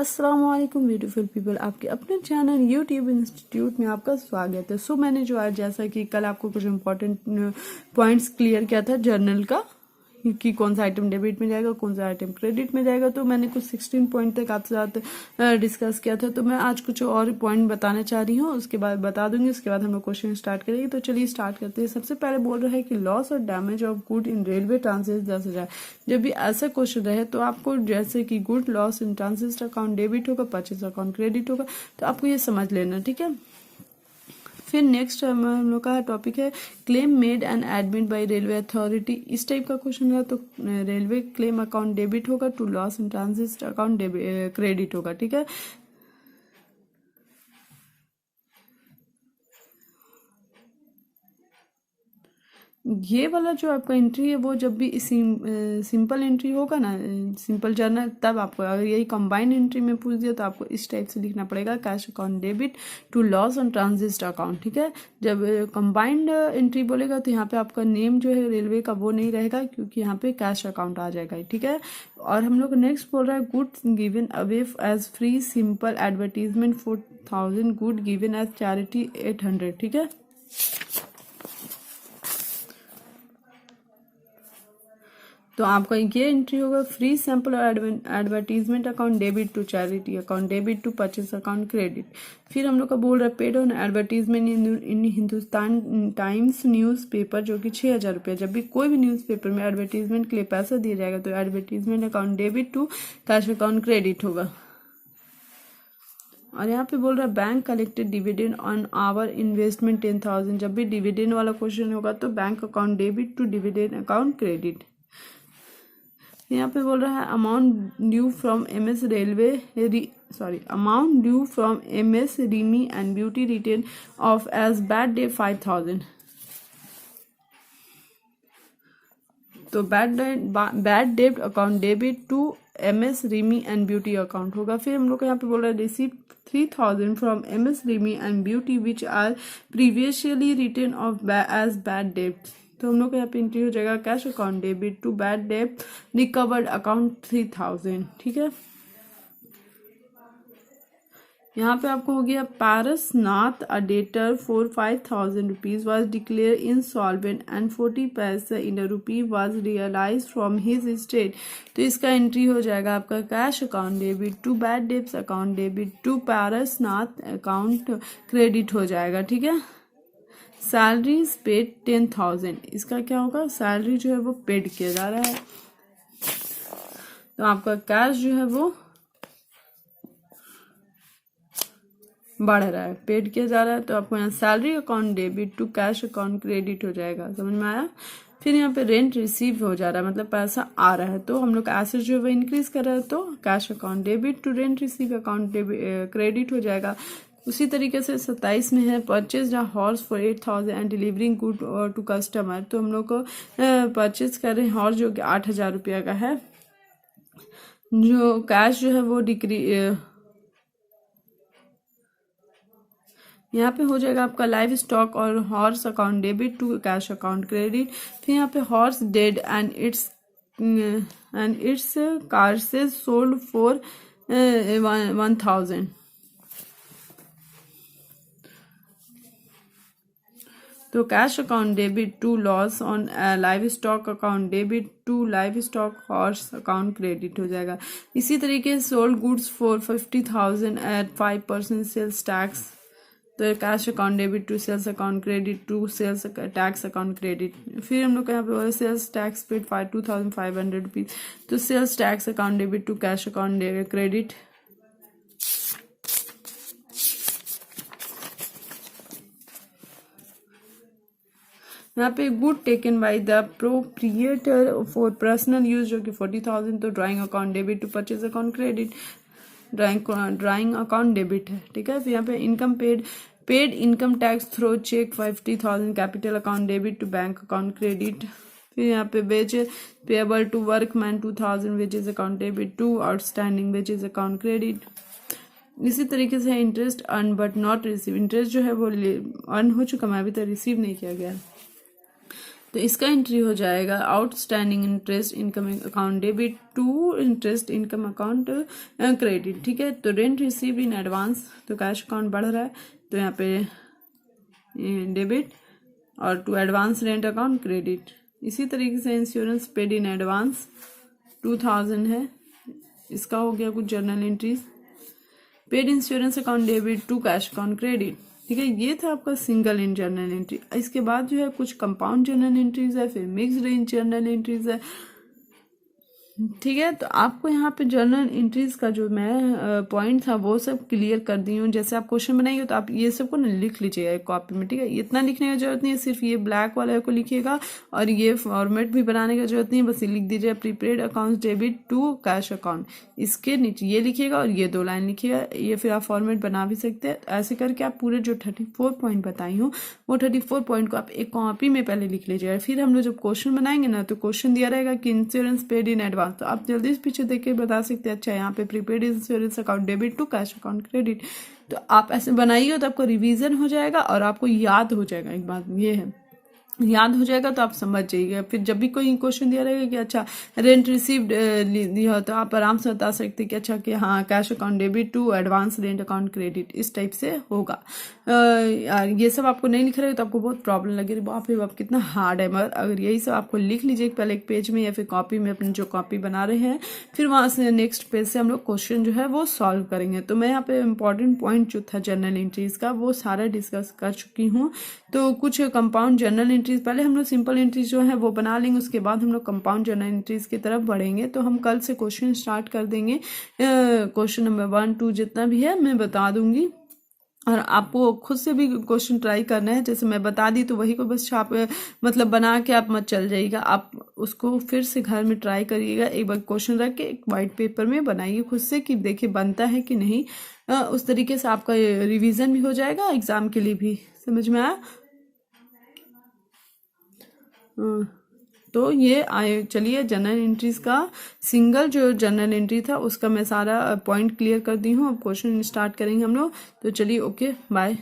अस्सलाम वालेकुम beautiful people, आपके अपने चैनल यूट्यूब इंस्टीट्यूट में आपका स्वागत है। सो मैंने जो आज जैसा कि कल आपको कुछ इम्पोर्टेंट पॉइंट्स क्लियर किया था जर्नल का कि कौन सा आइटम डेबिट में जाएगा, कौन सा आइटम क्रेडिट में जाएगा, तो मैंने कुछ 16 पॉइंट तक आपके साथ डिस्कस किया था। तो मैं आज कुछ और पॉइंट बताना चाह रही हूँ, उसके बाद बता दूंगी, उसके बाद हम लोग क्वेश्चन स्टार्ट करेंगे। तो चलिए स्टार्ट करते हैं। सबसे पहले बोल रहा है कि लॉस और damage of good in railway transit 10,000। जब भी ऐसा क्वेश्चन रहे तो आपको जैसे कि good loss in transit account debit होगा, परचेज अकाउंट क्रेडिट होगा, तो आपको ये समझ लेना, ठीक है। फिर नेक्स्ट हम लोग का टॉपिक है claim made and admit by railway authority. इस टाइप का क्वेश्चन है तो रेलवे क्लेम अकाउंट डेबिट होगा, to loss in transit account credit होगा, ठीक है। ये वाला जो आपका एंट्री है वो जब भी सिंपल एंट्री होगा ना, सिंपल जर्नल, तब आपको अगर यही कंबाइंड एंट्री में पूछ दिया तो आपको इस टाइप से लिखना पड़ेगा, cash account debit to loss on transit account, ठीक है। जब कंबाइंड एंट्री बोलेगा तो यहाँ पे आपका नेम जो है रेलवे का वो नहीं रहेगा, क्योंकि यहाँ पे कैश अकाउंट आ जाएगा, ठीक है। और हम लोग नेक्स्ट बोल रहा है goods given away as free simple advertisement 4,000, good given as charity 800, ठीक है। तो आपका ये एंट्री होगा फ्री सैंपल और advertisement account debit to charity account debit to purchase account credit. फिर हम लोग का बोल रहा है paid on advertisement in Hindustan Times newspaper, जो कि 6,000 रुपये। जब भी कोई भी न्यूज़ पेपर में एडवर्टीजमेंट के लिए पैसा दिया जाएगा तो advertisement account debit to cash account credit होगा। और यहाँ पे बोल रहा है bank collected dividend on our investment 10,000। जब भी डिविडेंड वाला क्वेश्चन होगा तो bank account debit to dividend account credit. यहाँ पे बोल रहा है amount due from MS amount due from MS Rimi and beauty written off as bad debt 5,000। तो bad debt account debit to MS Rimi and beauty account होगा। फिर हम लोग को यहाँ पे बोल रहा है receive 3,000 from MS Rimi and beauty which are previously written off as bad debt. तो हम लोग को यहाँ पे एंट्री हो जाएगा cash account debit to bad debt recovered account 3,000, ठीक है। यहाँ पे आपको हो गया Parasnath a debtor for 5,000 rupees was declared insolvent and 40 पैसा in a rupee was realised from his estate. तो इसका एंट्री हो जाएगा आपका cash account debit to bad debts account debit to Parasnath account credit हो जाएगा, ठीक है। सैलरी पेड 10,000, इसका क्या होगा, सैलरी जो है वो पेड किया जा रहा है, तो आपका कैश जो है वो बढ़ रहा है, पेड किया जा रहा है, तो आपको यहाँ salary account debit to cash account credit हो जाएगा, समझ में आया। फिर यहाँ पे रेंट रिसीव हो जा रहा है, मतलब पैसा आ रहा है, तो हम लोग एसेट जो है वो इंक्रीज कर रहा है, तो cash account debit to rent receive account credit हो जाएगा। उसी तरीके से 27 में है purchase a horse for 8,000 and delivering good to customer. तो हम लोग को परचेज कर रहे हैं हॉर्स जो कि 8,000 रुपया का है, जो कैश जो है वो यहाँ पे हो जाएगा आपका लाइव स्टॉक और horse account debit to cash account credit. फिर यहाँ पे horse dead and its carcass sold for 1,000। तो cash account debit to loss on live stock account debit to live stock horse account credit हो जाएगा। इसी तरीके से sold goods for 50,000 at 5% sales tax, तो cash account debit to sales account credit to sales tax account credit. फिर हम लोग यहाँ पे सेल्स टैक्स पेड 2,500 रुपीज, तो sales tax account debit to cash account credit. यहाँ पे good taken by the proprietor for personal use, जो कि 40,000, तो drawing account debit to purchase account credit, drawing account debit है, ठीक है। फिर यहाँ पे income paid income tax through cheque 50,000 capital account debit to bank account credit. फिर यहाँ पे wages payable to workman 2,000 wages account debit to outstanding wages account credit. इसी तरीके से interest earn but not receive, interest जो है वो earn हो चुका मैं अभी तक रिसीव नहीं किया गया। तो इसका एंट्री हो जाएगा outstanding interest income account debit to interest income account credit. ठीक है, तो रेंट रिसीव इन एडवांस, तो कैश अकाउंट बढ़ रहा है तो यहाँ पे डेबिट, और to advance rent account credit. इसी तरीके से इंश्योरेंस पेड इन एडवांस 2000 है, इसका हो गया कुछ journal entries. Paid insurance account debit to cash account credit. ठीक है, ये था आपका सिंगल इन जर्नल एंट्री। इसके बाद जो है कुछ कंपाउंड जर्नल एंट्रीज है, फिर मिक्स्ड इन जर्नल एंट्रीज है। ठीक है, तो आपको यहाँ पे जर्नल एंट्रीज का जो मैं पॉइंट था वो सब क्लियर कर दी हूँ। जैसे आप क्वेश्चन बनाइए तो आप ये सबको ना लिख लीजिएगा एक कॉपी में। ठीक है, इतना लिखने की जरूरत नहीं है, सिर्फ ये ब्लैक वाले को लिखिएगा और ये फॉर्मेट भी बनाने की जरूरत नहीं है, बस ये लिख दीजिए prepaid account debit to cash account. इसके नीचे ये लिखिएगा और ये 2 लाइन लिखिएगा, ये फिर आप फॉर्मेट बना भी सकते हैं। ऐसे करके आप पूरे जो 34 पॉइंट बताई हूँ वो 34 पॉइंट को आप एक कॉपी में पहले लिख लीजिएगा। फिर हम लोग जब क्वेश्चन बनाएंगे ना तो क्वेश्चन दिया रहेगा कि इंश्योरेंस पेड इन एडवांस, तो आप जल्दी पीछे देख के बता सकते हैं अच्छा यहाँ पे prepaid insurance account debit to cash account credit. तो आप ऐसे बनाइए तो आपको रिवीजन हो जाएगा और आपको याद हो जाएगा। एक बात ये है, याद हो जाएगा तो आप समझ जाइएगा। फिर जब भी कोई क्वेश्चन दिया रहेगा कि अच्छा रेंट रिसीव्ड दिया हो तो आप आराम से बता सकते कि अच्छा कि हाँ cash account debit to advance rent account credit, इस टाइप से होगा। ये सब आपको नहीं लिख रहे तो आपको बहुत प्रॉब्लम लगेगी, बाप रे बाप कितना हार्ड है। मगर अगर यही सब आपको लिख लीजिए पहले एक पेज में या फिर कॉपी में, अपनी जो कॉपी बना रहे हैं, फिर वहां से नेक्स्ट पेज से हम लोग क्वेश्चन जो है वो सॉल्व करेंगे। तो मैं यहाँ पे इंपॉर्टेंट पॉइंट जो था जर्नल एंट्रीज का वो सारा डिस्कस कर चुकी हूँ। तो कुछ कंपाउंड जर्नल एंट्रीज, पहले हम लोग सिंपल एंट्रीज जो है वो बना लेंगे, उसके बाद हम लोग कंपाउंड जर्नल एंट्रीज की तरफ बढ़ेंगे। तो हम कल से क्वेश्चन स्टार्ट कर देंगे, क्वेश्चन नंबर 1, 2 जितना भी है मैं बता दूंगी, और आपको खुद से भी क्वेश्चन ट्राई करना है। जैसे मैं बता दी तो वही को बस छाप मतलब बना के आप मत चल जाइएगा, आप उसको फिर से घर में ट्राई करिएगा। एक बार क्वेश्चन रख के एक वाइट पेपर में बनाइए खुद से कि देखिए बनता है कि नहीं। उस तरीके से आपका रिवीजन भी हो जाएगा एग्जाम के लिए भी। समझ में आया? तो ये आए, चलिए जर्नल एंट्रीज का सिंगल जो जर्नल एंट्री था उसका मैं सारा पॉइंट क्लियर कर दी हूँ। अब क्वेश्चन स्टार्ट करेंगे हम लोग। तो चलिए ओके बाय।